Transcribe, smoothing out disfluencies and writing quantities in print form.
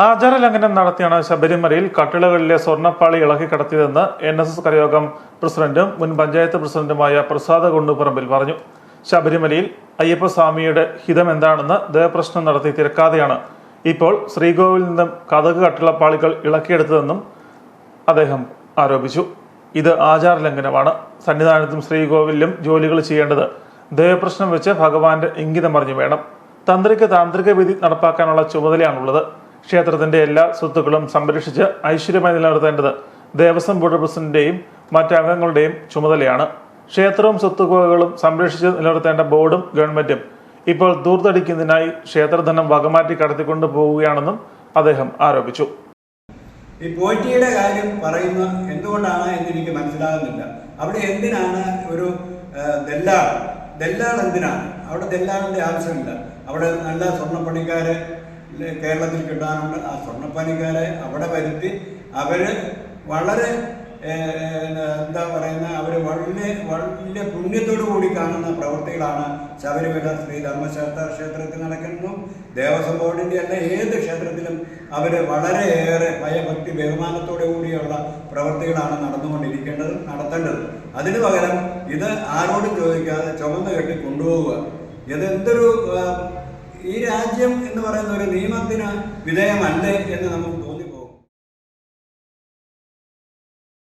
ആചാരലംഘനം നടത്തിയാണ് ശബരിമലയിൽ കട്ടിളകളിലെ സ്വർണ്ണപ്പാളി ഇളക്കി കടത്തിയതെന്ന് NSS കരയോഗം പ്രസിഡന്റും മുൻ പഞ്ചായത്ത് പ്രസിഡന്റുമായ പ്രസാദ് കുണ്ടുപറമ്പിൽ പറഞ്ഞു. ശബരിമലയിൽ അയ്യപ്പസ്വാമിയുടെ ഹിതം എന്താണെന്ന് ദേവപ്രശ്നം നടത്തി തിരക്കാതെയാണ് ഇപ്പോൾ ശ്രീകോവിലിൽ നിന്നും കതക് കട്ടിളപ്പാളികൾ ഇളക്കിയെടുത്തതെന്നും അദ്ദേഹം ആരോപിച്ചു. ഇത് ആചാരലംഘനമാണ്. സന്നിധാനത്തും ശ്രീകോവിലും ജോലികൾ ചെയ്യേണ്ടത് ദേവപ്രശ്നം വെച്ച് ഭഗവാന്റെ ഇംഗിതം അറിഞ്ഞു വേണം. തന്ത്രിക്ക് താന്ത്രിക വിധി നടപ്പാക്കാനുള്ള ചുമതലയാണുള്ളത്. ക്ഷേത്രത്തിന്റെ എല്ലാ സ്വത്തുക്കളും സംരക്ഷിച്ച് ഐശ്വര്യമായി നിലനിർത്തേണ്ടത് ദേവസ്വം ബോർഡ് പ്രസിഡന്റിന്റെയും മറ്റ് അംഗങ്ങളുടെയും ചുമതലയാണ്. ക്ഷേത്രവും സ്വത്തുവകകളും സംരക്ഷിച്ച് നിലനിർത്തേണ്ട ബോർഡും ഗവൺമെന്റും ഇപ്പോൾ ദൂർത്തടിക്കുന്നതിനായി ക്ഷേത്രധനം വകമാറ്റി കടത്തിക്കൊണ്ടു പോവുകയാണെന്നും അദ്ദേഹം ആരോപിച്ചു. ഈ പോറ്റിയുടെ കാര്യം പറയുന്ന എന്തുകൊണ്ടാണ് എന്ന് എനിക്ക് മനസ്സിലാകുന്നില്ല. അവിടെ എന്തിനാണ് ഒരു ദല്ലാൾ എന്തിനാണ്? അവിടെ ദല്ലാളിന്റെ ആവശ്യമില്ല. അവിടെ നല്ല സ്വർണ്ണപ്പണിക്കാരെ കേരളത്തിൽ കിട്ടാനുണ്ട്. ആ സ്വർണ്ണപ്പണിക്കാരെ അവിടെ വരുത്തി അവര് വളരെ എന്താ പറയുന്ന അവർ വലിയ പുണ്യത്തോടു കൂടി കാണുന്ന പ്രവൃത്തികളാണ് ശബരിമല ശ്രീ ധർമ്മശാസ്ത്ര ക്ഷേത്രത്തിൽ നടക്കുന്നതും ദേവസ്വം ബോർഡിൻ്റെ അല്ല ഏത് ക്ഷേത്രത്തിലും അവർ വളരെയേറെ ഭയഭക്തി ബഹുമാനത്തോടു കൂടിയുള്ള പ്രവൃത്തികളാണ് നടത്തേണ്ടത്. അതിനു പകരം ഇത് ആരോടും ചോദിക്കാതെ ചുമന്ന് കെട്ടി കൊണ്ടുപോവുക. ഇതെന്തൊരു ഈ രാജ്യം എന്ന് പറയുന്ന ഒരു നിയമത്തിന് വിധേയമല്ലേ എന്ന് നമുക്ക്